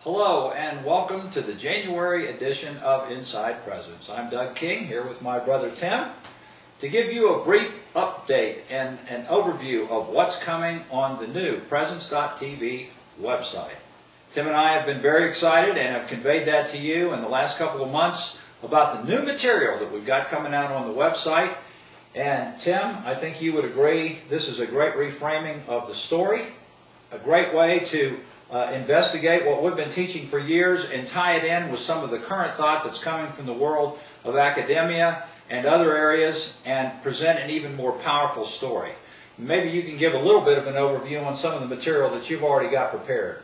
Hello and welcome to the January edition of Inside Presence. I'm Doug King here with my brother Tim to give you a brief update and an overview of what's coming on the new Presence.tv website. Tim and I have been very excited and have conveyed that to you in the last couple of months about the new material that we've got coming out on the website. And Tim, I think you would agree this is a great reframing of the story, a great way to investigate what we've been teaching for years and tie it in with some of the current thought that's coming from the world of academia and other areas and present an even more powerful story. Maybe you can give a little bit of an overview on some of the material that you've already got prepared.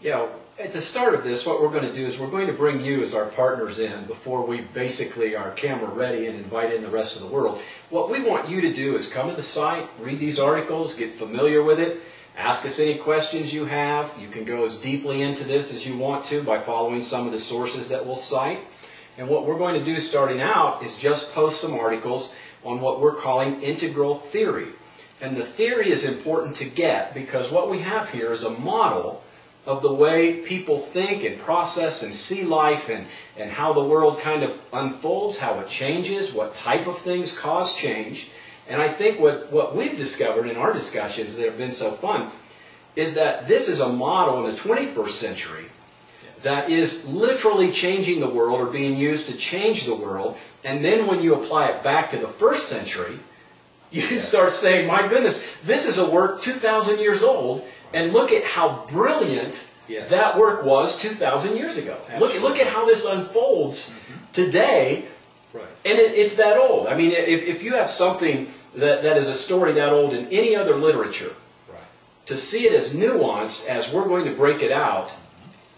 Yeah, at the start of this, what we're going to do is we're going to bring you as our partners in before we basically are camera ready and invite in the rest of the world. What we want you to do is come to the site, read these articles, get familiar with it, ask us any questions you have. You can go as deeply into this as you want to by following some of the sources that we'll cite. And what we're going to do starting out is just post some articles on what we're calling integral theory. And the theory is important to get because what we have here is a model of the way people think and process and see life and how the world kind of unfolds, how it changes, what type of things cause change. And I think what we've discovered in our discussions that have been so fun is that this is a model in the 21st century that is literally changing the world or being used to change the world. And then when you apply it back to the first century, you can start saying, my goodness, this is a work 2,000 years old, and look at how brilliant that work was 2,000 years ago. Look at how this unfolds today. Right. And it's that old. I mean, if you have something that is a story that old in any other literature, right, to see it as nuanced as we're going to break it out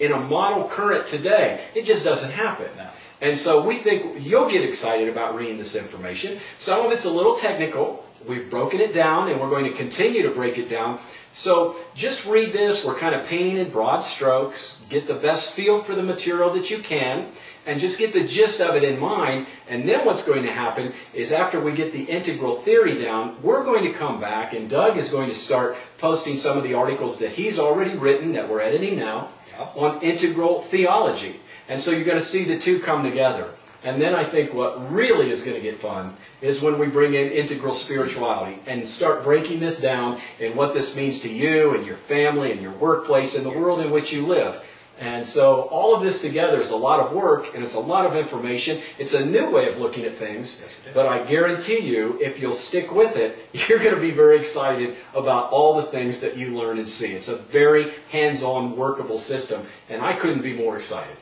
in a model current today, it just doesn't happen. No. And so we think you'll get excited about reading this information. Some of it's a little technical. We've broken it down, and we're going to continue to break it down. So just read this. We're kind of painting in broad strokes. Get the best feel for the material that you can, and just get the gist of it in mind. And then what's going to happen is after we get the integral theory down, we're going to come back, and Doug is going to start posting some of the articles that he's already written, that we're editing now, on integral theology. And so you're going to see the two come together. And then I think what really is going to get fun is when we bring in integral spirituality and start breaking this down and what this means to you and your family and your workplace and the world in which you live. And so all of this together is a lot of work, and it's a lot of information. It's a new way of looking at things, but I guarantee you, if you'll stick with it, you're going to be very excited about all the things that you learn and see. It's a very hands-on, workable system, and I couldn't be more excited.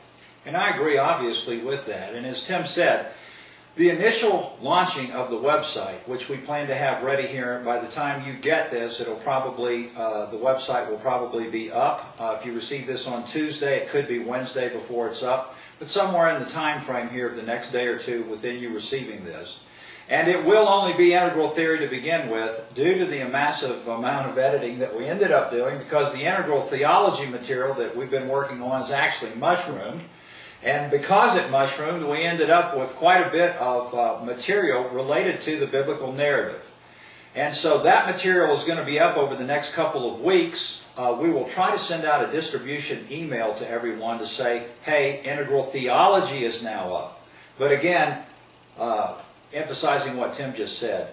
And I agree, obviously, with that. And as Tim said, the initial launching of the website, which we plan to have ready here, by the time you get this, it'll probably, the website will probably be up. If you receive this on Tuesday, it could be Wednesday before it's up, but somewhere in the time frame here of the next day or two within you receiving this. And it will only be integral theory to begin with due to the massive amount of editing that we ended up doing, because the integral theology material that we've been working on is actually mushroomed. And because it mushroomed, we ended up with quite a bit of material related to the biblical narrative. And so that material is going to be up over the next couple of weeks. We will try to send out a distribution email to everyone to say, hey, integral theology is now up. But again, emphasizing what Tim just said,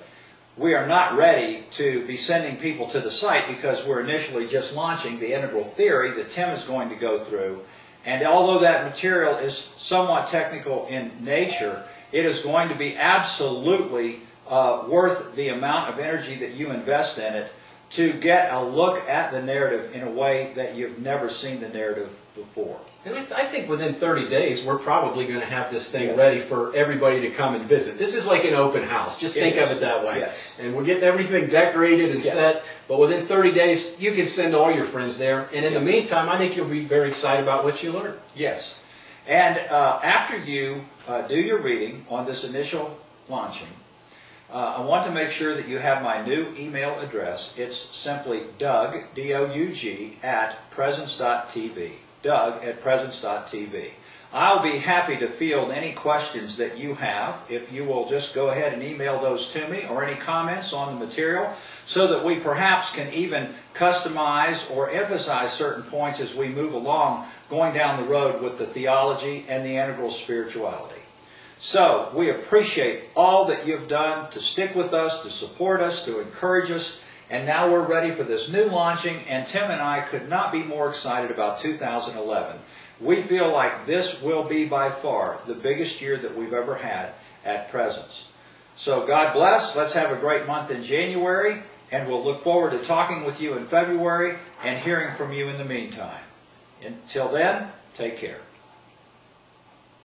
we are not ready to be sending people to the site because we're initially just launching the integral theory that Tim is going to go through. And although that material is somewhat technical in nature, it is going to be absolutely worth the amount of energy that you invest in it to get a look at the narrative in a way that you've never seen the narrative before. And I think within 30 days, we're probably going to have this thing ready for everybody to come and visit. This is like an open house. Just think of it that way. Yes. And we're getting everything decorated and set. But within 30 days, you can send all your friends there. And in the meantime, I think you'll be very excited about what you learn. Yes. And after you do your reading on this initial launching, I want to make sure that you have my new email address. It's simply Doug, D-O-U-G, @presence.tv. Doug@presence.tv. I'll be happy to field any questions that you have if you will just go ahead and email those to me, or any comments on the material, so that we perhaps can even customize or emphasize certain points as we move along going down the road with the theology and the integral spirituality. So we appreciate all that you've done to stick with us, to support us, to encourage us, and now we're ready for this new launching, and Tim and I could not be more excited about 2011. We feel like this will be by far the biggest year that we've ever had at Presence. So God bless. Let's have a great month in January, and we'll look forward to talking with you in February and hearing from you in the meantime. Until then, take care.